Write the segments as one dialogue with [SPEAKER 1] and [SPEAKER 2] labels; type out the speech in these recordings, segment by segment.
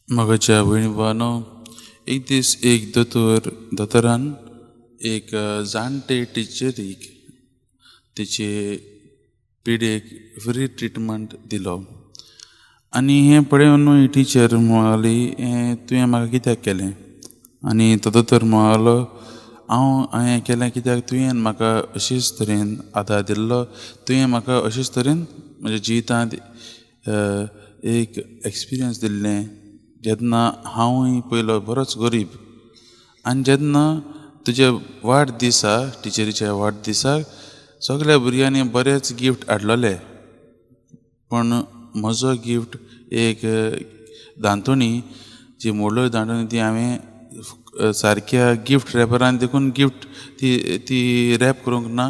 [SPEAKER 1] मगाच्या भयणी भावानो, एक दीस एक दोतोरान एक जाणटे टिचरीक तिचे पिडेक फ्री ट्रिटमेंट दिलो. आनी हें पळोवन ही टिचर म्हणली, तुवें म्हाका कित्याक केलें? आनी तो दोतोर म्हणलो, हांवें केलें कित्याक तुवें म्हाका अशेंच तरेन आदार दिल्लो. तुवें म्हाका अशेंच तरेन म्हज्या जिवितांत एक एक्सपिरियन्स दिल्लें जेन्ना हांवूय पयलो बरोच गरीब. आनी जेन्ना तुज्या वाडदिसाक, टिचरीच्या वाडदिसाक सगळ्या भुरग्यांनी बरेच गिफ्ट हाडलेले, पण म्हजो गिफ्ट एक दांतोणी जी मोडल्यो दांतोणी ती हांवें सारक्या गिफ्ट रॅपरान देखून गिफ्ट ती रॅप करूंक ना,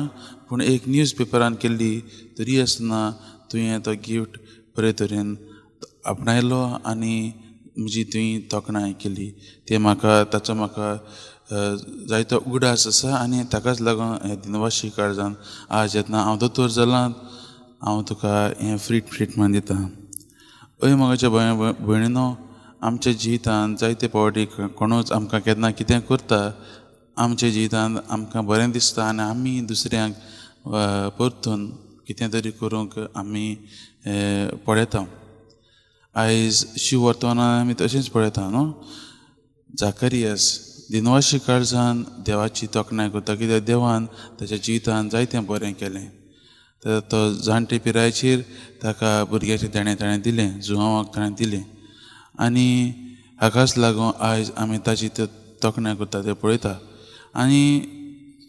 [SPEAKER 1] पूण एक न्यूज पेपरान केल्ली. तरी आसतना तुवें तो गिफ्ट बरे तरेन आपणायलो आनी म्हजी तुवें तोखणाय केली. ताचो म्हाका जायतो उगडास आसा. आनी ताकाच लागून हे दिनवाशी काळजान आज जेन्ना हांव दोतोर जालां, हांव तुका हें फ्री ट्रिटमेंट दितां. हय म्हाज्या भयणीनो, आमच्या जिवितांत जायते फावटी कोणूच आमकां केन्ना कितें करता, आमच्या जिवितांत आमकां बरें दिसता आनी आमी दुसऱ्यांक परतून कितें तरी करूंक आमी पळयता. आयज शिव वर्तमानान आमी तशेंच पळयता न्हू. जाकारियास दिनवाशी काळजान देवाची तोखणाय करता, कित्याक देवान ताच्या जिवितांत जायतें बरें केलें. तर तो जाणटे पिरायेचेर ताका भुरग्याचें ताणें दिलें, जुवांवाक ताणें दिलें. आनी हाकाच लागून आयज आमी ताची तोखणाय करता तें पळयता. आनी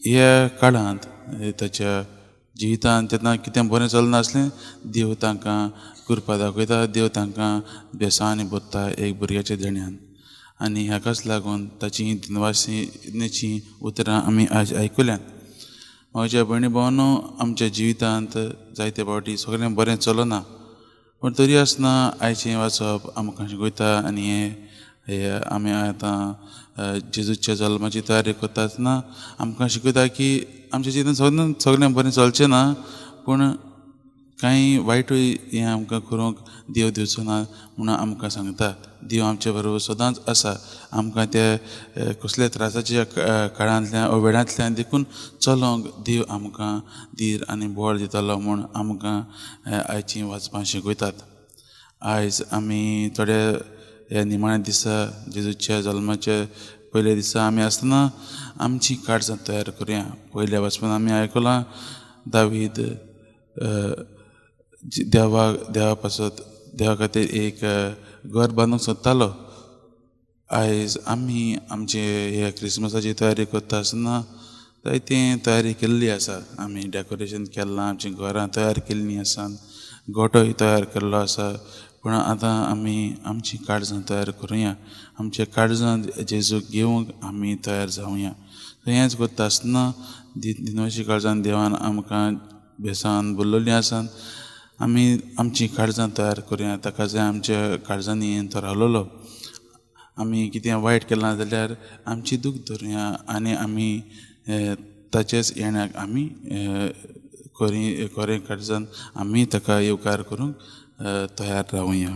[SPEAKER 1] ह्या काळांत ताच्या जिवितांत जेन्ना कितें बरें चलनासलें, देव तांकां कृपा दाखयता, देव तांकां बेसांनी भरता एक भुरग्याच्या देण्यान. आनी हाकाच लागून ताची दिनवासिणीचीं उतरां आमी आज आयकुल्यांत. म्हज्या भयणी भावांनो, आमच्या जिवितांत जायते फावटी सगळें बरें चलना, पूण तरी आसतना आयचें वाचप आमकां शिकयता. आनी हें आमी आतां जेजूच्या जल्माची तयारी करता आसतना आमकां शिकयता की आमच्या जिवितांत सगळें बरें चलचें ना, पूण कांय वायटूय हें आमकां करूंक देव दिवचो ना म्हणून आमकां सांगता. देव आमचे बरोबर सदांच आसा. आमकां त्या कसल्या त्रासाच्या काळांतल्यान वेळांतल्यान देखून चलोंक देव आमकां धीर आनी बळ दितलो म्हूण आमकां आयचीं वाचपां शिकयतात. आयज आमी थोड्या ह्या निमाण्या दिसा जेजूच्या जल्माच्या पयल्या दिसा आमी आसतना आमचीं काळजां तयार करुया. पयल्या वाचपान आमी आयकलां, दावीद देवा खातीर एक घर बांदूंक सोदतालो. आयज आमी आमचे ह्या क्रिसमसाची तयारी करता आसतना जायतें तयारी केल्ली आसा. आमी डेकोरेशन केलां, आमचीं घरां तयार केल्लीं आसात, गोठोय तयार केल्लो आसा. पूण आतां आमी आमचीं काळजां तयार करुया. आमच्या काळजांत जेजूक घेवंक आमी तयार जावया. हेंच करता आसतना दिनवाशी काळजान देवान आमकां बेसान भरलेलीं आसात. आमी आमचीं काळजां तयार करुया. ताका जाय आमच्या काळजांनी तो रावलेलो. आमी कितें वायट केलां जाल्यार आमची दूख धरुया आनी आमी ताचेच येण्याक आमी खरें काळजान आमी ताका येवकार करूंक तयार रावया.